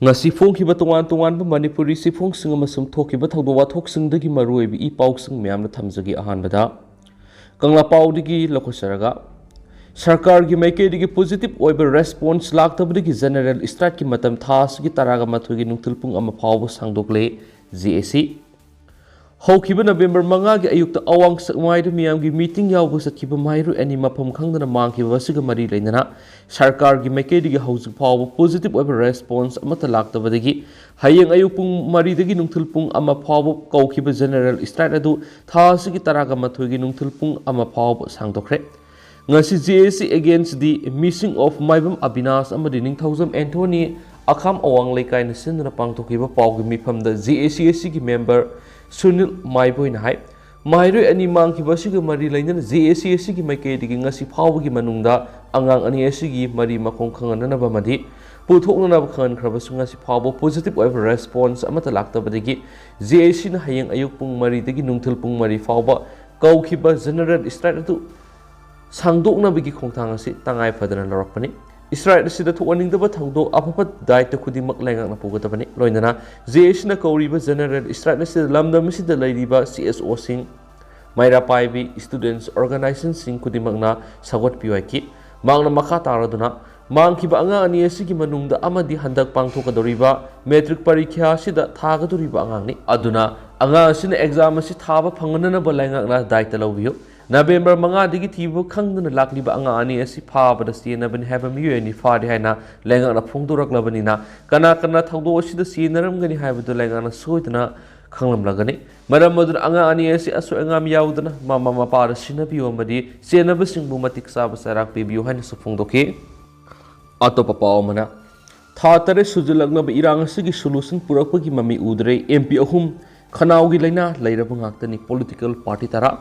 ngasi phongkiba tongan Manipuri sifongsinga amasung thokiba thawdo wathoksingdagi maruoibi I pausing miyamna thamjagi ahanbada kangla paudigi lokosaraga sarkar gi maikeidigi positive oiba response laktabdigi general strike ki matam thasgi taraga mathugi nungthulpung ama phawbo sangdokle GAC Haukiba November 5 gi ayukta awang sakmaidu miyamgi meeting yawbu satkiba mairu ani mafam khangdana mangkiba wasiga mari leinana sarkar gi maikeidigi hauzik phawbo positive oiba response amata laktabadagi hayeng ayukpung maridagi nungthulpung ama phawbo kaukiba general strike adu thasgi taraga mathugi nungthulpung ama phawbo sangdokre ngasi GAC against the missing of Maibam Abinash amadi Ningthaujam Anthony akham awang leikai na sinduna pangthokiba pawgi mifamda GAC gi member Sunil Maiboi na hai Mairoi ani mangkiba siga mari lainana GAC gi maikeidigi ngasi phawgi manungda angang ani asigi mari makong khanganaba madi puthoknanaba khankrabasung ngasi phawbo positive oiba response amata laktabadagi GAC na hayeng ayukpung mari dagi nungthulpung mari phawba kaukiba general strike atu sangdoknabagi khongthang asi tangai phadana lorakpani Israel sida thuaningdaba thangdok apapat daita khudimak laingakna pugatabani loinana GAC na kauriba general Israel sida lamdam sida leiriba CSO sing maira paibi students organization sing khudimakna sagot piwaiki mangna makha taraduna mangkiba anga ani asigi manungda amadi handak pangthokadoriba metric parikya sida thagadoriba angangni aduna anga asina exam asi thaba phangana balaingakna daita lawbiyo November 5 digi thibu khangdana lakliba anga ani asi phabada senabani haba miyoni fadi haina lengana phongdoraklabani kana thawdo asida senaramgani habadu lengana soidana khanglamlagani maram madun anga ani asi aso angam yaudana mama mapara sinabiyo madi senabasingbu matik saba sarak bibiyo haina sufongdoke atopa pawmana tha tare sujilagnaba irang asigi solution purakpagi mami udre MP ahum khanawgi laina leiraba ngaktani political party tara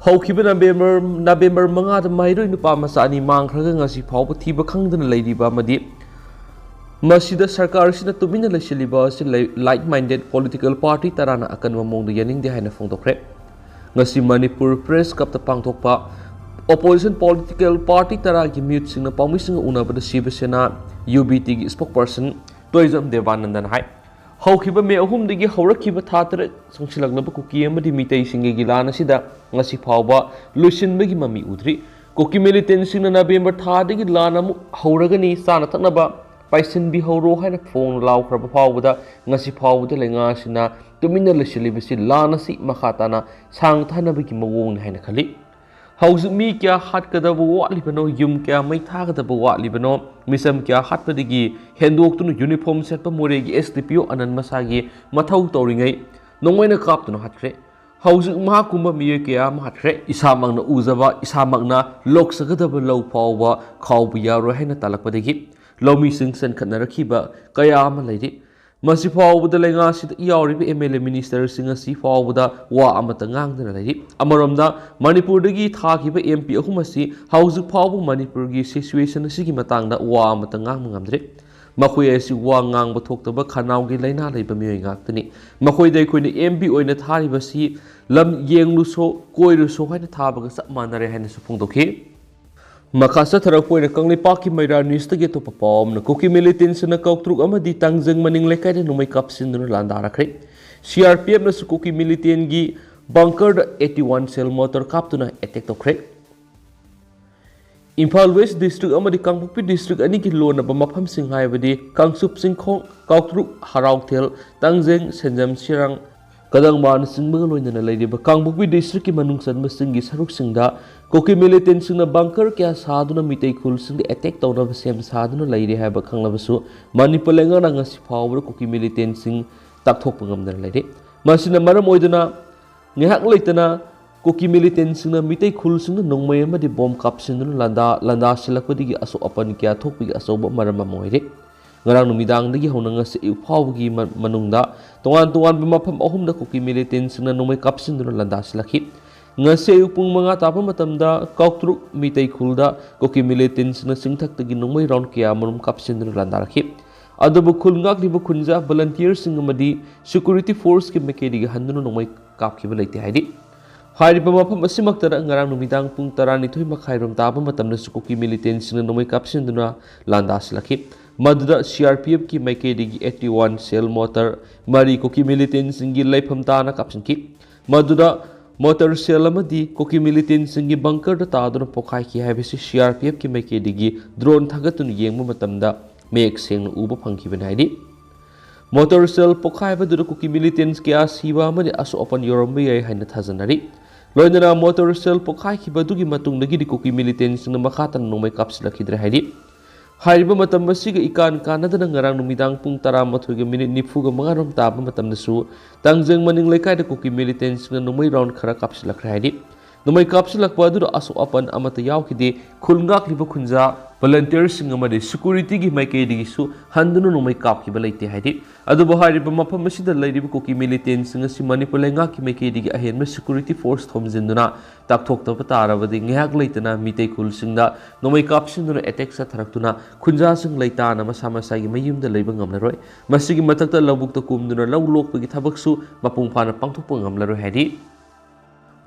Haukiba November 5 mairoi nupa masa ani mangkhraga ngasi phawba thiba khangdana leiriba madi masida sarkar sina tumina leisiliba si like minded political party tarana akanwa mongdu yaningde haina phongdokre ngasi Manipur press cup ta pangthokpa opposition political party tara gi mute singna pawmising unabada Shivasena UBT gi spokesperson Toizam Devanandan hai Haukiba me ahumdigi haurakhiba thatara sangsilagnaba kuki amadi mitei singe gilana sida ngasi phawba luisinbagi mami udri kuki militant singna November thadagi lana mu hauragani sana thaknaba paisin bi hauro haina phone lawkhraba phawbada ngasi phawbada lenga sina tumina lesilibasi lana si makhatana sang thanabagi mawong haina khali Hauzu mi kya hatkadaba watlibano yum kya mai thagadaba watlibano misam kya hatpadigi hendoktunu uniform setpa moregi SDPO anan masagi mathau tawringai nongwaina kaptunu hatkre Hauzu mahakumba mi kya hatkre isamangna uzaba isamangna loksagadaba law pawba khawbu yaro haina talakpadigi lawmi sing san khatnarakhiba kaya ama leiri Masi phawbada lenga sida yauriba MLA minister singa si phawbada wa amata ngangdana leiri amaromda Manipur dagi thakiba MP ahum asi hauzu phawbu Manipur gi situation asigi matangda wa amata ngamdre makhoi asi wa ngangba thoktaba khanaw gi laina leiba miyoi ngaktani makhoi dai khoina MP oina thariba si lam yengluso koiruso haina thabaga sapmanare haina supungdokhi Makasa tharakpoina kanglipaki maira news ta geto papom na kuki militants na kautruk amadi tangjeng maning lekai na numai kapsin no landarakre CRPF na su kuki militant gi bunker da 81 cell motor kaptuna attack tokre Imphal West district amadi Kangpokpi district ani ki lona ba mafam sing haibadi Kangsup singkhong kautruk haraukthel tangjeng senjam sirang kadang man singba loina na leiriba Kangpokpi district ki manungsan masingi saruk singda Kuki militant singna bunker kya saduna mitei khul sing attack Tounaba Sem saduna leiri haiba khanglabasu Manipur lenga na ngasi phawbra kuki militant sing takthokpa ngamdana leiri masina maram oiduna ngehak leitana kuki militant singna mitei khul singna nongmai amadi bomb kapsinduna landa silakpadigi aso apan kya thokpigi asoba maram amoire ngarang numidangdagi hona ngasi phawgi manungda tongan mafam ahumda kuki militant singna nongmai kapsinduna landa silakhi ngase upung mga tapa matamda kautruk mitei khulda kuki militants na singthaktagi nongmai round kya marum kapsinduna landarakhi adabu khulngak liba khunja volunteers singamadi security force ki mekedi handuna nongmai kapkiba leite haidi hairiba mafam asimaktara ngarang numidang pung 12 makhairom tapa matamda kuki militants na nongmai kapsinduna landaslakhi मदुदा CRPF की माइकेदगी 81 shell mortar मरी Kuki militant सिंगी लाइफम ताना कापसिनकी मदुदा mortar shell अमदी कुकी मिलिटेंट सिंगी बंकर दा तादुना पोखाई की हाइबसी CRPF की माइकेदगी ड्रोन थागतुन येंगबा मतमदा मेक सेंग उबा फंखिबन हाइदि मोटर सेल पोखाइबदुदा कुकी मिलिटेंट्स क्या सिबा अमदी असो ओपन योरम याय हाइना थाजनरी लोइनना मोटर सेल पोखाइखिबदुगी मतुंगदगी कुकी मिलिटेंट्स न मखातन नोमै कापसिलखिद्रे हाइदि हाइरिबा मतम मसिग Icahn कानदना ngarang numidang pung 13 minute nifuga mangarom taba matamdasu tangjeng maning lekai kuki militants na numai round khara kapsilakra haidi numai kapsilakpa adu aso apan amata yaukide khulngak liba khunja volunteers sing amade security gi maike digi su handunu numai kapkiba leite haidi adu bahariba mafam masida leiriba kuki militants sing si manipur lenga ki maike digi ahen security force thomjinduna takthokta tarabadi ngyak leitana mitei khul singda numai kapsinduna attack sa tharaktuna khunja sing leitana masama gi mayumda leiba ngamlaroi masigi matakta lobukta kumduna law lokpagi thabaksu mapung phana pangthokpa ngamlaroi haidi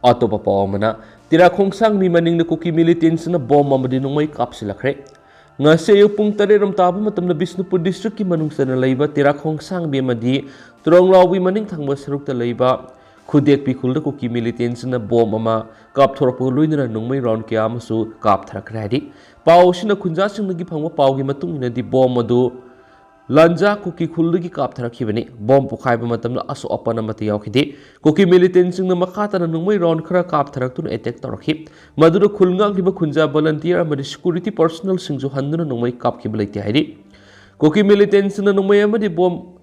Atopa pawamana tira khongsang mi maning na kuki militants na bomb amadi numai kapsilakre nga sayo pung tareram taba matam na Bisnupur district ki manungsa na laiba tira khongsang bi amadi Tronglawbi maning thangba sarukta laiba khudek pikhul da kuki militants na bomb ama kapthorapur luina nungmai round kya amasu kapthrakre hadi paw sina khunja sing nagi phangwa paw gi matung ina di bomb adu Lanja Kuki Khul gi kaptharakhibani bomb pukhaiba matamna aso apana mati yaukhidi Kuki militants na makata na nungmai round khara kaptharaktun attack tarakhi madura khulngang liba khunja volunteer amadi security personnel singju handuna nungmai kapkhibalaiti haidi Kuki militants na nungmai amadi bomb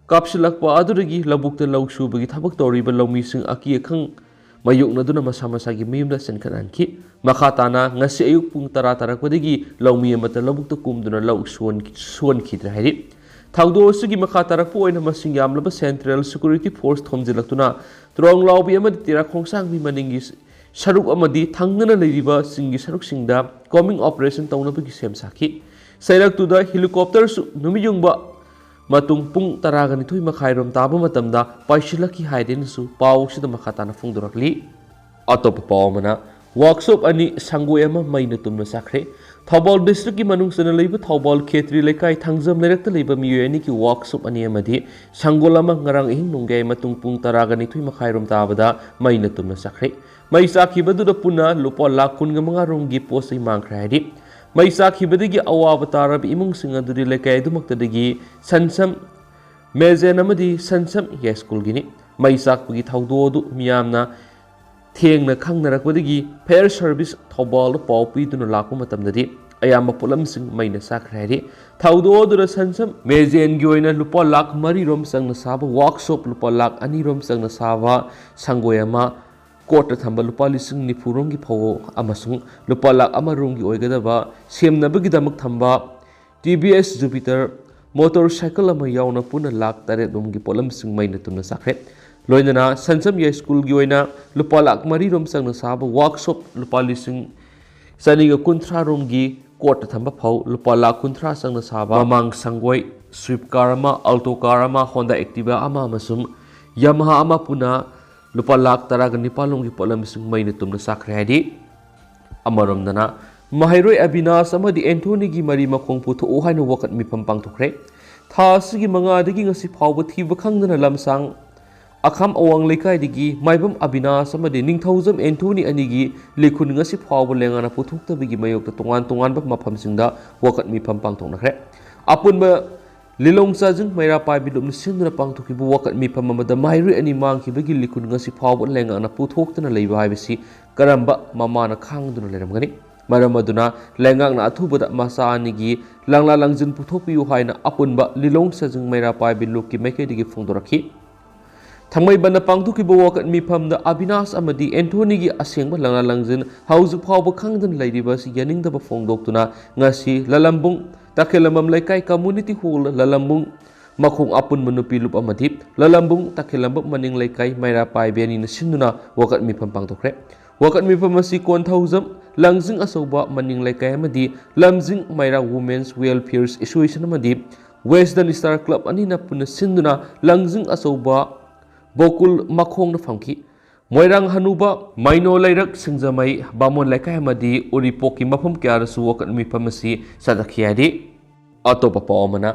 kapsilakpa aduragi labukta lawsu bagi thabak toriba lawmi sing aki khang mayuk naduna masa gi miyumda senkananki makhatana ngasi ayuk pung tara tarakwadagi lawmi amata labukta kumduna law suan khidra haidi thawdo sugi makhatarakpu oina masing yamlaba central security force thomjilaktuna Tronglawbi amadi tira khongsang mi maningi saruk amadi thangnana leiriba singi saruk singda coming operation taunabagi semsaki Talaktuda Helicopter numiyungba matung pung taragani thui makhairom taba matamda paisilaki haidensu pawsida makhatana fungdurakli atop pawmana workshop ani sangoyama maina tumna sakre Thobal district ki manungsana leiba Thobal khetri lekai thangjam lerakta leiba miyani ki workshop ani amadi sangolama ngarang ihing nunggai matung pung taragani thui makhairom tabada maina tumna sakre mai sakibadu da puna lupa lakun ngamanga rongi posai mangkhra hadi mai sakhibadagi awaba tarab imung singa duri lekai dumaktadagi sansam mezen amadi sansam high school gini mai sakpagi thawdo miyamna thengna khangnarakwadagi fair service thobal paw piduna lakpa matamdadi ayamba pulam sing maina sakhrairi thawdo dura sansam mezen gi oina lupa lak mari rom sangna saba workshop lupa lak ani rom sangna saba sangoyama Kota thamba lupa lising ni purungi pawo amasung lupa lak amarungi oigadaba semnabagi damak thamba TBS Jupiter motorcycle ama yauna puna lak tare rumgi polam sing maina tumna sakre loinana sansam ya school gi oina lupa lak mari rom sangna saba workshop lupa lising saniga kunthra rumgi kota thamba phau lupa lak kunthra sangna saba mamang sangoi swift car ama alto car ama Honda Activa ama amasum Yamaha ama puna lupa lak taraga nipalongi polam sing maina tumna sakre hadi amaramdana mahairoi Abinas amadi Anthony gi mari makong putho haina wakat mi pampang thokre tha sigi manga dagi ngasi phawba thiba khangdana lamsang akham awang lekai digi maibam Abinas amadi ningthaujam Anthony anigi likhun ngasi phawba lengana puthokta bigi mayokta tongan ba mafam singda wakat mi pampang thoknakre apunba Lilong sajung maira pai bilum sindra pangthuki bu wakat mi pamamada mairi ani mangki bagi likun ngasi phawba lenga na puthokna leiba haibasi karamba mamana khangduna leramgani maramaduna lengang na athubada masa anigi langla langjin puthopiu haina apunba lilong sajung maira pai biluki maikedi gi phongdoraki Thangmai bana pangthuki bu wakat mi pamda Abinas amadi Anthony gi asengba langla langjin hauju phawba khangdan leiriba si yaningda ba phongdoktuna ngasi lalambung Takilamam lekai community hall lalambung makhong apun menupi lup amadip lalambung takilambam maning lekai maira pai beni nasinduna wakat mi pampang tokre wakat mi pamasi kon thaujam langjing asoba maning lekai amadi lamjing maira women's welfare association amadi Western Star Club anina puna sinduna langjing asoba bokul makhong na famki Moirang hanuba maino lairak singjamai bamon lekai amadi uripoki mafam kyarasu wakat mi pamasi sadakhiadi ꯑꯇꯣꯞꯄ ꯄꯥꯎ ꯑꯃꯅ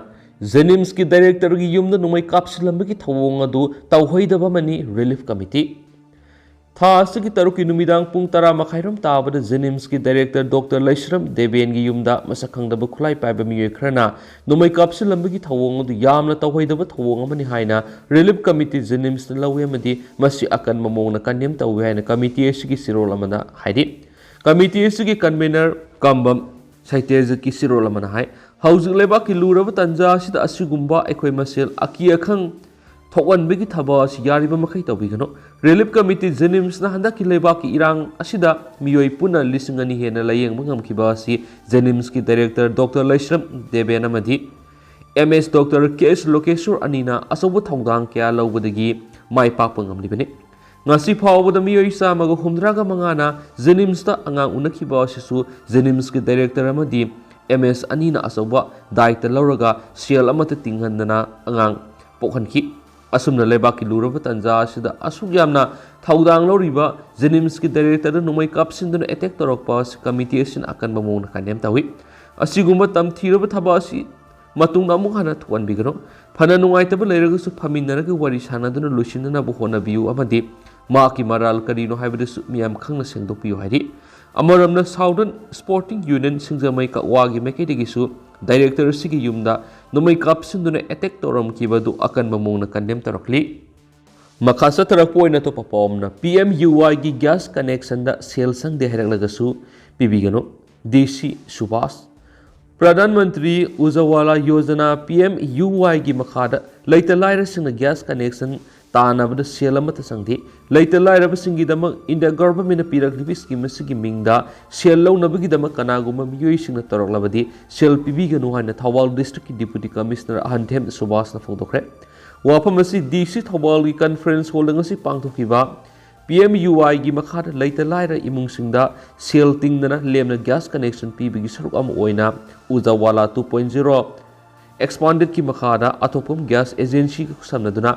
ꯖꯦꯅꯤꯝꯁꯀꯤ ꯗꯥꯏꯔꯦꯛꯇꯔꯒꯤ ꯌꯨꯝꯗ ꯅꯣꯡꯃꯩ ꯀꯥꯞꯁꯤꯜꯂꯝꯕꯒꯤ ꯊꯧꯑꯣꯡ ꯑꯗꯨ ꯇꯧꯍꯩꯗꯕ ꯑꯃꯅꯤ relief committee ꯊꯥ ꯑꯁꯤꯒꯤ 6ꯀꯤ ꯅꯨꯃꯤꯗꯥꯡ ꯄꯨꯡ 10 ꯇꯥꯕꯗ ꯖꯦꯅꯤꯝꯁꯀꯤ ꯗꯥꯏꯔꯦꯛꯇꯔ ꯗꯣꯛꯇꯔ ꯂꯩꯁ꯭ꯔꯝ ꯗꯦꯕꯦꯟꯒꯤ ꯌꯨꯝꯗ ꯃꯁꯛ ꯈꯪꯗꯕ ꯈꯨꯠꯂꯥꯏ ꯄꯥꯏꯕ ꯃꯤꯑꯣꯏ ꯈꯔꯅ ꯅꯣꯡꯃꯩ ꯀꯥꯞꯁꯤꯜꯂꯝꯕꯒꯤ ꯊꯧꯑꯣꯡ ꯑꯗꯨ ꯌꯥꯝꯅ ꯇꯧꯍꯩꯗꯕ ꯊꯧꯑꯣꯡ ꯑꯃꯅꯤ ꯍꯥꯏꯅ ꯔꯤꯂꯤꯐ ꯀꯃꯤꯇꯤ ꯖꯦꯅꯤꯝꯁꯅ ꯂꯧꯏ ꯑꯃꯗꯤ ꯃꯁꯤ ꯑꯀꯟꯕ ꯃꯑꯣꯡꯗ ꯀꯟꯗꯦꯝ ꯇꯧꯏ ꯍꯥꯏꯅ ꯀꯃꯤꯇꯤ ꯑꯁꯤꯒꯤ ꯁꯤꯔꯣꯜ ꯑꯃꯅ ꯍꯥꯏꯔꯤ ꯀꯃꯤꯇꯤ ꯑꯁꯤꯒꯤ ꯀꯟꯚꯦꯅꯔ ꯀꯝꯕꯝ ꯁꯩꯇꯦꯖꯀꯤ ꯁꯤꯔꯣꯜ ꯑꯃꯅ ꯍꯥꯏ ꯍꯧꯖꯤꯛ ꯂꯩꯕꯥꯛꯀꯤ ꯂꯨꯔꯕ ꯇꯟꯖꯥ ꯑꯁꯤꯗ ꯑꯁꯤꯒꯨꯝꯕ ꯑꯩꯈꯣꯏ ꯃꯁꯦꯜ ꯑꯀꯤ ꯑꯈꯪ ꯊꯣꯛꯍꯟꯕꯒꯤ ꯊꯕꯛ ꯑꯁꯤ ꯌꯥꯔꯤꯕ ꯃꯈꯩ ꯇꯧꯕꯤꯒꯅꯨ ꯔꯤꯂꯤꯐ ꯀꯃꯤꯇꯤ ꯖꯦꯅꯤꯝꯁꯅ ꯍꯟꯗꯛꯀꯤ ꯂꯩꯕꯥꯛꯀꯤ ꯏꯔꯥꯡ ꯑꯁꯤꯗ ꯃꯤꯑꯣꯏ ꯄꯨꯟꯅ 2,000 ꯍꯦꯟꯅ ꯂꯥꯌꯦꯡꯕ ꯉꯝꯈꯤꯕ ꯑꯁꯤ ꯖꯦꯅꯤꯝꯁꯀꯤ ꯗꯥꯏꯔꯦꯛꯇꯔ ꯗꯣꯛꯇꯔ ꯂꯩꯁ꯭ꯔꯝ ꯗꯦꯕꯦꯟ ꯑꯃꯗꯤ MS ꯗꯣꯛꯇꯔ KS ꯂꯣꯀꯦꯁꯣꯔ ꯑꯅꯤꯅ ꯑꯆꯧꯕ ꯊꯧꯗꯥꯡ ꯀꯌꯥ ꯂꯧꯕꯗꯒꯤ ꯃꯥꯏ ꯄꯥꯛꯄ ꯉꯝꯂꯤꯕꯅꯤ ꯉꯁꯤ ꯐꯥꯎꯕꯗ ꯃꯤꯑꯣꯏ 185ꯅ ꯖꯦꯅꯤꯝꯁꯇ ꯑꯉꯥꯡ ꯎꯅꯈꯤꯕ ꯑꯁꯤꯁꯨ ꯖꯦꯅꯤꯝꯁꯀꯤ ꯗꯥꯏꯔꯦꯛꯇꯔ ꯑꯃꯗꯤ MS ꯑꯅꯤꯅ ꯑꯆꯧꯕ ꯗꯥꯏꯇ ꯂꯧꯔꯒ ꯁꯦꯜ ꯑꯃꯠꯇ ꯇꯤꯡꯍꯟꯗꯅ ꯑꯉꯥꯡ ꯄꯣꯛꯍꯟꯈꯤ ꯑꯁꯨꯝꯅ ꯂꯩꯕꯥꯛꯀꯤ ꯂꯨꯔꯕ ꯇꯟꯖꯥ ꯑꯁꯤꯗ ꯑꯁꯨꯛ ꯌꯥꯝꯅ ꯊꯧꯗꯥꯡ ꯂꯧꯔꯤꯕ ꯖꯦꯅꯤꯝꯁꯀꯤ ꯗꯥꯏꯔꯦꯛꯇꯔꯗ ꯅꯣꯡꯃꯩ ꯀꯥꯞꯁꯤꯟꯗꯨꯅ ꯑꯦꯇꯦꯛ ꯇꯧꯔꯛꯄ ꯑꯁꯤ ꯀꯃꯤꯇꯤ ꯑꯁꯤꯅ ꯑꯀꯟꯕ ꯃꯑꯣꯡꯗ ꯀꯟꯗꯦꯝ ꯇꯧꯏ ꯑꯁꯤꯒꯨꯝꯕ ꯇꯝꯊꯤꯔꯕ ꯊꯕꯛ ꯑꯁꯤ ꯃꯇꯨꯡꯗ ꯑꯃꯨꯛ ꯍꯟꯅ ꯊꯣꯛꯍꯟꯕꯤꯒꯅꯨ ꯐꯅ ꯅꯨꯡꯉꯥꯏꯇꯕ ꯂꯩꯔꯒꯁꯨ ꯐꯝꯃꯤꯟꯅꯔꯒ ꯋꯥꯔꯤ ꯁꯥꯟꯅꯗꯨꯅ ꯂꯣꯏꯁꯤꯟꯅꯅꯕ ꯍꯣꯠꯅꯕꯤꯌꯨ ꯑꯃꯗꯤ ꯃꯍꯥꯛꯀꯤ ꯃꯔꯥꯜ ꯀꯔꯤꯅꯣ ꯍꯥꯏꯕꯗꯨꯁꯨ ꯃꯤꯌꯥꯝ ꯈꯪꯅ ꯁꯦꯡꯗꯣꯛꯄꯤꯌꯨ ꯍꯥꯏꯔꯤ ꯑꯃꯔꯣꯝꯗ ꯁꯥꯎꯗꯔꯟ ꯁ꯭ꯄꯣꯔꯇꯤꯡ ꯌꯨꯅꯤꯌꯟ ꯁꯤꯡꯖꯃꯩ ꯀꯛꯋꯥꯒꯤ ꯃꯥꯏꯀꯩꯗꯒꯤꯁꯨ ꯗꯥꯏꯔꯦꯛꯇꯔ ꯑꯁꯤꯒꯤ ꯌꯨꯝꯗ ꯅꯣꯡꯃꯩ ꯀꯥꯞꯁꯤꯟꯗꯨꯅ ꯑꯦꯇꯦꯛ ꯇꯧꯔꯝꯈꯤꯕꯗꯨ ꯑꯀꯟꯕ ꯃꯑꯣꯡꯗ ꯀꯟꯗꯦꯝ ꯇꯧꯔꯛꯂꯤ ꯃꯈꯥ ꯆꯠꯊꯔꯛꯄ ꯑꯣꯏꯅ ꯑꯇꯣꯞꯄ ꯄꯥꯎ ꯑꯃꯅ PMUYꯒꯤ ꯒ꯭ꯌꯥꯁ ꯀꯅꯦꯛꯁꯟꯗ ꯁꯦꯜ ꯁꯪꯗꯦ ꯍꯥꯏꯔꯛꯂꯒꯁꯨ ꯄꯤꯕꯤꯒꯅꯨ DC ꯁꯨꯕꯥꯁ ꯄ꯭ꯔꯙꯥꯟ ꯃꯟꯇ꯭ꯔꯤ ꯎꯖꯋꯥꯂꯥ ꯌꯣꯖꯅꯥ PMUYꯒꯤ ꯃꯈꯥꯗ ꯂꯩꯇ ꯂꯥꯏꯔꯁꯤꯡꯅ ꯒ꯭ꯌꯥꯁ ꯀꯅꯦꯛꯁꯟ ꯇꯥꯅꯕꯗ ꯁꯦꯜ ꯑꯃꯠꯇ ꯆꯪꯗꯦ ꯂꯩꯇ ꯂꯥꯏꯔꯕꯁꯤꯡꯒꯤꯗꯃꯛ ꯏꯟꯗꯤꯌꯥ ꯒꯚꯔꯟꯃꯦꯟꯠꯅ ꯄꯤꯔꯛꯂꯤꯕ ꯁ꯭ꯀꯤꯝ ꯑꯁꯤꯒꯤ ꯃꯤꯡꯗ ꯁꯦꯜ ꯂꯧꯅꯕꯒꯤꯗꯃꯛ ꯀꯅꯥꯒꯨꯝꯕ ꯃꯤꯑꯣꯏꯁꯤꯡꯅ ꯇꯧꯔꯛꯂꯕꯗꯤ ꯁꯦꯜ ꯄꯤꯕꯤꯒꯅꯨ ꯍꯥꯏꯅ ꯊꯧꯕꯥꯜ ꯗꯤꯁꯇ꯭ꯔꯤꯛꯀꯤ ꯗꯤꯄꯨꯇꯤ ꯀꯃꯤꯁꯅꯔ ꯑꯍꯟꯊꯦꯝ ꯁꯨꯕꯥꯁꯅ ꯐꯣꯡꯗꯣꯛꯈ꯭ꯔꯦ ꯋꯥꯐꯝ ꯑꯁꯤ DC ꯊꯧꯕꯥꯜꯒꯤ ꯀꯟꯐꯔꯦꯟꯁ ꯍꯣꯜꯗ ꯉꯁꯤ ꯄꯥꯡꯊꯣꯛꯈꯤꯕ PMUYꯒꯤ ꯃꯈꯥꯗ ꯂꯩꯇ ꯂꯥꯏꯔ ꯏꯃꯨꯡꯁꯤꯡꯗ ꯁꯦꯜ ꯇꯤꯡꯗꯅ ꯂꯦꯝꯅ ꯒ꯭ꯌꯥꯁ ꯀꯅꯦꯛꯁꯟ ꯄꯤꯕꯒꯤ ꯁꯔꯨꯛ ꯑꯃ ꯑꯣꯏꯅ ꯎꯖꯋꯥꯂꯥ 2.0 ꯑꯦꯛꯁꯄꯥꯟꯗꯦꯗꯀꯤ ꯃꯈꯥꯗ ꯑꯇꯣꯞꯄ ꯒ꯭ꯌꯥꯁ ꯑꯦꯖꯦꯟꯁꯤꯒ ꯈꯨꯠꯁꯝꯅꯗꯨꯅ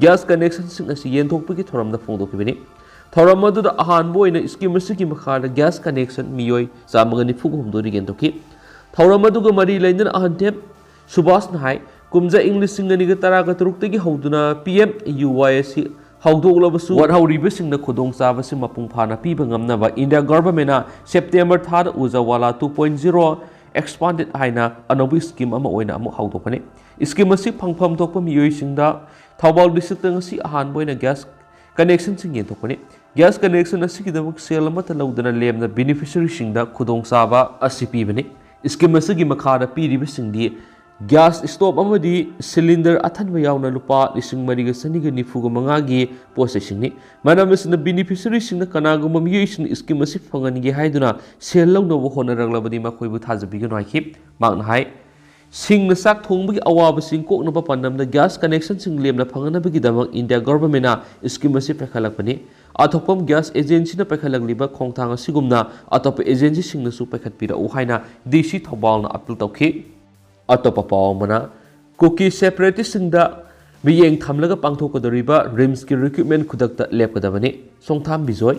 ꯒ꯭ꯌꯥꯁ ꯀꯅꯦꯛꯁꯟꯁꯤꯡ ꯑꯁꯤ ꯌꯦꯟꯊꯣꯛꯄꯒꯤ ꯊꯧꯔꯝꯗ ꯐꯣꯡꯗꯣꯛꯈꯤꯕꯅꯤ ꯊꯧꯔꯝ ꯑꯗꯨꯗ ꯑꯍꯥꯟꯕ ꯑꯣꯏꯅ ꯁ꯭ꯀꯤꯝ ꯑꯁꯤꯒꯤ ꯃꯈꯥꯗ ꯒ꯭ꯌꯥꯁ ꯀꯅꯦꯛꯁꯟ ꯃꯤꯑꯣꯏ 194 ꯌꯦꯟꯊꯣꯛꯈꯤ ꯊꯧꯔꯝ ꯑꯗꯨꯒ ꯃꯔꯤ ꯂꯩꯅꯅ ꯑꯍꯟꯊꯦꯝ ꯁꯨꯕꯥꯁꯅ ꯍꯥꯏ ꯀꯨꯝꯖꯥ ꯏꯪ 2013 ꯍꯧꯗꯨꯅ PMUY ꯑꯁꯤ ꯍꯧꯗꯣꯛꯂꯕꯁꯨ ꯋꯥꯠꯍꯧꯔꯤꯕꯁꯤꯡꯅ ꯈꯨꯗꯣꯡꯆꯥꯕꯁꯤ ꯃꯄꯨꯡ ꯐꯥꯅ ꯄꯤꯕ ꯉꯝꯅꯕ ꯏꯟꯗꯤꯌꯥ ꯒꯚꯔꯟꯃꯦꯟꯠꯅ ꯁꯦꯞꯇꯦꯝꯕꯔ ꯊꯥꯗ ꯎꯖꯋꯥꯂꯥ 2.0 ꯑꯦꯛꯁꯄꯥꯟꯗꯦꯗ ꯍꯥꯏꯅ ꯑꯅꯧꯕ ꯁ꯭ꯀꯤꯝ ꯑꯃ ꯑꯣꯏꯅ ꯑꯃꯨꯛ ꯍꯧꯗꯣꯛꯄꯅꯤ ꯁ꯭ꯀꯤꯝ ꯑꯁꯤ ꯐꯪꯐꯝ ꯊꯣꯛꯄ ꯃꯤꯑꯣꯏꯁꯤꯡꯗ ꯊꯧꯕꯥꯜ ꯗꯤꯁꯇ꯭ꯔꯤꯛꯇ ꯉꯁꯤ ꯑꯍꯥꯟꯕ ꯑꯣꯏꯅ ꯒ꯭ꯌꯥꯁ ꯀꯅꯦꯛꯁꯟꯁꯤꯡ ꯌꯦꯟꯊꯣꯛꯄꯅꯤ ꯒ꯭ꯌꯥꯁ ꯀꯅꯦꯛꯁꯟ ꯑꯁꯤꯒꯤꯗꯃꯛ ꯁꯦꯜ ꯑꯃꯠꯇ ꯂꯧꯗꯅ ꯂꯦꯝꯅ ꯕꯦꯅꯤꯐꯤꯁꯔꯤꯁꯤꯡꯗ ꯈꯨꯗꯣꯡꯆꯥꯕ ꯑꯁꯤ ꯄꯤꯕꯅꯤ ꯁ꯭ꯀꯤꯝ ꯑꯁꯤꯒꯤ ꯃꯈꯥꯗ ꯄꯤꯔꯤꯕꯁꯤꯡꯗꯤ ꯒ꯭ꯌꯥꯁ ꯁ꯭ꯇꯣꯞ ꯑꯃꯗꯤ ꯁꯤꯂꯤꯟꯗꯔ ꯑꯊꯟꯕ ꯌꯥꯎꯅ ꯂꯨꯄꯥ 3,995ꯒꯤ ꯄꯣꯠꯆꯩꯁꯤꯡꯅꯤ ꯃꯔꯝ ꯑꯁꯤꯅ ꯕꯦꯅꯤꯐꯤꯁꯔꯤꯁꯤꯡꯅ ꯀꯅꯥꯒꯨꯝꯕ ꯃꯤꯑꯣꯏꯁꯤꯡꯅ ꯁ꯭ꯀꯤꯝ ꯑꯁꯤ ꯐꯪꯍꯟꯒꯦ ꯍꯥꯏꯗꯨꯅ ꯁꯦꯜ ꯂꯧꯅꯕ ꯍꯣꯠꯅꯔꯛꯂꯕꯗꯤ ꯃꯈꯣꯏꯕꯨ ꯊꯥꯖꯕꯤꯒꯅꯨ ꯍꯥꯏꯈꯤ ꯃꯍꯥꯛꯅ ꯍꯥꯏ ꯁꯤꯡꯅ ꯆꯥꯛ ꯊꯣꯡꯕꯒꯤ ꯑꯋꯥꯕꯁꯤꯡ ꯀꯣꯛꯅꯕ ꯄꯥꯟꯗꯝꯗ ꯒ꯭ꯌꯥꯁ ꯀꯅꯦꯛꯁꯟꯁꯤꯡ ꯂꯦꯝꯅ ꯐꯪꯍꯟꯅꯕꯒꯤꯗꯃꯛ ꯏꯟꯗꯤꯌꯥ ꯒꯚꯔꯟꯃꯦꯟꯠꯅ ꯁ꯭ꯀꯤꯝ ꯑꯁꯤ ꯄꯥꯏꯈꯠꯂꯛꯄꯅꯤ ꯑꯇꯣꯞꯄ ꯒ꯭ꯌꯥꯁ ꯑꯦꯖꯦꯟꯁꯤꯅ ꯄꯥꯏꯈꯠꯂꯛꯂꯤꯕ ꯈꯣꯡꯊꯥꯡ ꯑꯁꯤꯒꯨꯝꯅ ꯑꯇꯣꯞꯄ ꯑꯦꯖꯦꯟꯁꯤꯁꯤꯡꯅꯁꯨ ꯄꯥꯏꯈꯠꯄꯤꯔꯛꯎ ꯍꯥꯏꯅ DC ꯊꯧꯕꯥꯜꯅ ꯑꯄꯤꯜ ꯇꯧꯈꯤ ꯑꯇꯣꯞꯄ ꯄꯥꯎ ꯑꯃꯅ ꯀꯨꯀꯤ ꯁꯦꯄꯔꯦꯇꯤꯁꯁꯤꯡꯗ ꯃꯤꯠꯌꯦꯡ ꯊꯝꯂꯒ ꯄꯥꯡꯊꯣꯛꯀꯗꯧꯔꯤꯕ ꯔꯤꯝꯁꯀꯤ ꯔꯤꯀ꯭ꯔꯨꯠꯃꯦꯟꯠ ꯈꯨꯗꯛꯇ ꯂꯦꯞꯀꯗꯕꯅꯤ ꯁꯣꯡꯊꯥꯝ ꯕꯤꯖꯣꯏ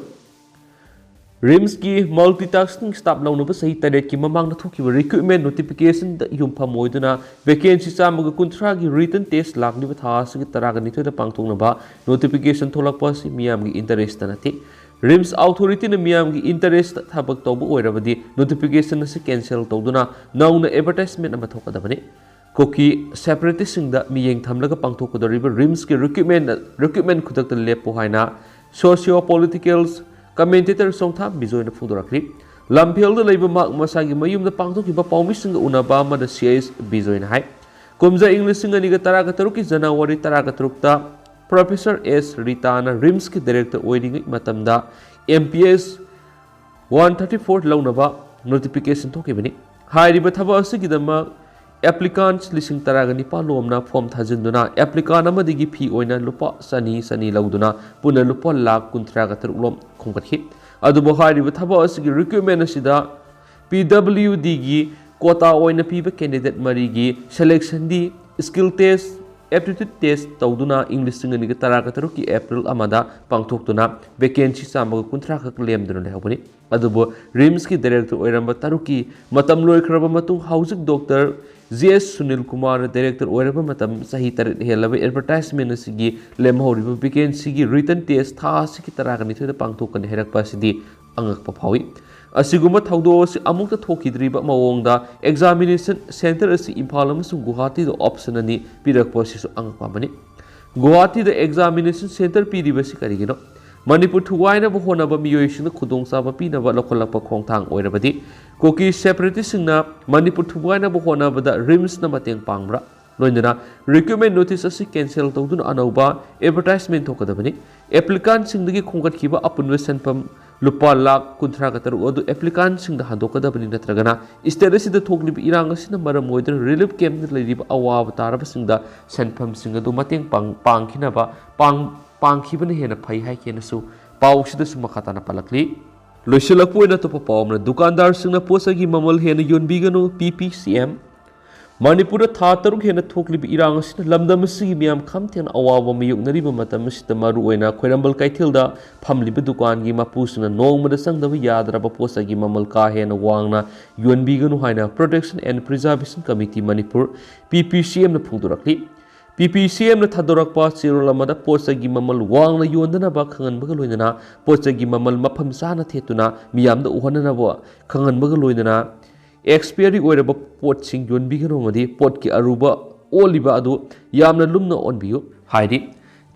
ꯔꯤꯝꯁꯀꯤ ꯃꯜꯇꯤꯇꯥꯁꯀꯤꯡ ꯁ꯭ꯇꯥꯐ ꯂꯧꯅꯕ ꯆꯍꯤ 8ꯀꯤ ꯃꯃꯥꯡꯗ ꯊꯣꯛꯈꯤꯕ ꯔꯤꯀ꯭ꯔꯨꯠꯃꯦꯟꯠ ꯅꯣꯇꯤꯐꯤꯀꯦꯁꯟꯗ ꯌꯨꯝꯐꯝ ꯑꯣꯏꯗꯨꯅ ꯚꯦꯀꯦꯟꯁꯤ 130ꯒꯤ ꯔꯤꯇꯟ ꯇꯦꯁꯠ ꯂꯥꯛꯂꯤꯕ ꯊꯥ ꯑꯁꯤꯒꯤ 12ꯗ ꯄꯥꯡꯊꯣꯛꯅꯕ ꯅꯣꯇꯤꯐꯤꯀꯦꯁꯟ ꯊꯣꯛꯂꯛꯄ ꯑꯁꯤ ꯃꯤꯌꯥꯝꯒꯤ ꯏꯟꯇꯔꯦꯁꯇ ꯅꯠꯇꯦ ꯔꯤꯝꯁ ꯑꯣꯊꯣꯔꯤꯇꯤꯅ ꯃꯤꯌꯥꯝꯒꯤ ꯏꯟꯇꯔꯦꯁꯇ ꯊꯕꯛ ꯇꯧꯕ ꯑꯣꯏꯔꯕꯗꯤ ꯅꯣꯇꯤꯐꯤꯀꯦꯁꯟ ꯑꯁꯤ ꯀꯦꯟꯁꯦꯜ ꯇꯧꯗꯨꯅ ꯅꯧꯅ ꯑꯦꯗꯚꯔꯇꯥꯏꯖꯃꯦꯟꯠ ꯑꯃ ꯊꯣꯛꯀꯗꯕꯅꯤ ꯀꯨꯀꯤ ꯁꯦꯄꯔꯦꯇꯤꯁꯁꯤꯡꯗ ꯃꯤꯠꯌꯦꯡ ꯊꯝꯂꯒ ꯄꯥꯡꯊꯣꯛꯀꯗꯧꯔꯤꯕ ꯔꯤꯝꯁꯀꯤ ꯔꯤꯀ꯭ꯔꯨꯠꯃꯦꯟꯠ ꯈꯨꯗꯛꯇ ꯂꯦꯞꯄꯨ ꯍꯥꯏꯅ ꯁꯣꯁꯤꯌꯣ ꯄꯣꯂꯤꯇꯤꯀꯦꯜ ꯀꯃꯦꯟꯇꯦꯇꯔ ꯆꯣꯡꯊꯥꯝ ꯕꯤꯖꯣꯏꯅ ꯐꯣꯡꯗꯣꯔꯛꯂꯤ ꯂꯝꯐꯦꯜꯗ ꯂꯩꯕ ꯃꯍꯥꯛ ꯃꯁꯥꯒꯤ ꯃꯌꯨꯝꯗ ꯄꯥꯡꯊꯣꯛꯈꯤꯕ ꯄꯥꯎꯃꯤꯁꯤꯡꯒ ꯎꯅꯕ ꯑꯃꯗ CIS ꯕꯤꯖꯣꯏꯅ ꯍꯥꯏ ꯀꯨꯝꯖꯥ ꯏꯪ 2013ꯒꯤ ꯖꯅꯋꯥꯔꯤ 13ꯇ ꯄ꯭ꯔꯣꯐꯦꯁꯔ S ꯔꯤꯇꯥꯅ ꯔꯤꯝꯁꯀꯤ ꯗꯥꯏꯔꯦꯛꯇꯔ ꯑꯣꯏꯔꯤꯉꯩ ꯃꯇꯝꯗ MPS 134 ꯂꯧꯅꯕ ꯅꯣꯇꯤꯐꯤꯀꯦꯁꯟ ꯊꯣꯛꯈꯤꯕꯅꯤ ꯍꯥꯏꯔꯤꯕ ꯊꯕꯛ ꯑꯁꯤꯒꯤꯗꯃꯛ ꯑꯦꯄ꯭ꯂꯤꯀꯥꯟꯠ 19,000 ꯂꯣꯝꯅ ꯐꯣꯔꯝ ꯊꯥꯖꯤꯟꯗꯨꯅ ꯑꯦꯄ꯭ꯂꯤꯀꯥꯟ ꯑꯃꯗꯒꯤ ꯐꯤ ꯑꯣꯏꯅ ꯂꯨꯄꯥ 200 लौदुना पुनः लुपा 1,53,000 लोम खोंगखी अदुबो हारिबो थबक असिगी रिक्रुटमेंट असिदा PWD गी कोटा ओइना पीबा कैंडिडेट मरीगी सिलेक्शन दी स्किल टेस्ट एप्टीट्यूड टेस्ट तौदुना इंग 2013 की एप्रिल अमदा पांगथोक्तुना वैकेंसी 130 खक लेमदुना लेहबनी अदुबो रिम्स की डायरेक्टर ओइरंबा तरुकी मतम लोइखरबा मतुंग housing doctor GS Sunil Kumar director ओइरबा मतम सही तरह हेलब एडवर्टाइजमेंट सिगी लेमहौरिबा वैकेंसी की रिटन टेस्ट था सिगी तरागनि थोइदा पांगथोकन हेरकपा सिदी अंगकपा फावी असिगुम थौदो असि अमुक्ता थोखिद्रिबा मवोंगदा एग्जामिनेशन सेंटर असि इम्फाल अमसुंग गुवाहाटी द ऑप्शन अनि पिरकपा सिसु अंगकपा बनि गुवाहाटी द एग्जामिनेशन सेंटर पीरिबसि करिगिनो मणिपुर थुवाइनब होनब मियोइसिंग खुदोंचाब पीनब लखोलप खोंथांग ओइरबदि कुकी सेपरेटिस्टसिंगना मणिपुर थुवाइनब होनबद रिम्सना मतेंग पांगब्रा लोइनना रिक्रूटमेंट नोटिस असि कैंसिल तौदुन अनौबा एडवर्टाइजमेंट थोकदबनि एप्लीकांट सिंगदगी खोंगतखिबा अपुनवे सनफम लुपा लाख 30 अदु एप्लीकांट सिंगदा हंदोकदबनि नत्रगना स्टेट असिदा थोकलिब इरांग असिना मरम ओइदर रिलीफ कैंप लैरिब अवाब तारब सिंगदा सनफम सिंग अदु मतेंग पांगखिनबा पांगखिबने हेन फै हाइकेनसु पाउसिदसु मखाताना पलकली लोइसलकपोइना तोप पावमना दुकानदार सिंगना पोसगी ममल हेन योनबिगनो पीपीसीएम मणिपुर था तरुक हेन थोकलिब इरांग असिना लमदम सिगी मियाम खमथेन अवाब मयुकनरिब मतम सिदा मरु ओइना खोइरंबल कैथेलदा फमलिब दुकान गी मपुसना नोंगमदा संगदब यादरब पोसगी ममल का हेन वांगना योनबिगनो हाइना protection and preservation committee Manipur PPCM न फुंदुरकली पीपीसीएम न थादोरकपा चिरोलमदा पोसगी ममल वांगना योनदनबा खंगनबगा लोइनना पोसगी ममल मफम साना थेतुना मियामदा उहननबो खंगनबगा लोइनना एक्सपायरी ओइरबा पोटसिंग योनबिगनोमदि पोट की अरुबा ओलिबा अदु यामना लुमना ओनबियु हाइदि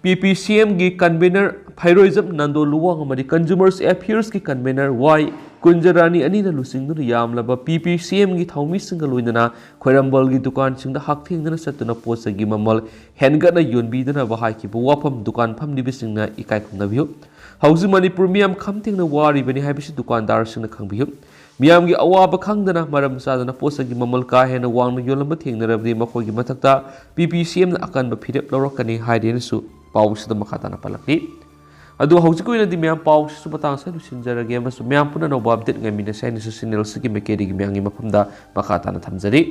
पीपीसीएम की कन्वेनर फैरोइजम नंदो लुवांगमदि कंज्यूमर्स अफेयर्स की कन्वेनर वाई कुंजरानी अनिना लुसिंगदुन यामलबा पीपीसीएम की थौमिसिंग लोइनना खोइरंबल की दुकान सिंगदा हाकथेंगना सतुना पोसगी ममल हेनगना योनबिदना बहाइकिबु वाफम दुकान फमनिबिसिंगना इकाय खुंगबियु हौजि मणिपुर मियाम खमथेंगना वारिबनि हाइबिसि दुकानदार सिंगना खंबियु मियाम की अवाब खंगदना मरम चादना पोसगी ममल का हेन वांगना योलंब थेंगनरबदि मखोगी मथक्ता पीपीसीएम ना अकनब फिरेप लौरकनी हाइदेनसु पाउसिदा मखाताना पलकली अदु हौजिक ओइनदि म्याम पाउसिसु बतांग सा लुसिनजरगे अमसु म्याम पुना नौबा update ngami na sai ni su signal sigi mekedi gi म्यांगी मफमदा मखाताना थमजरी।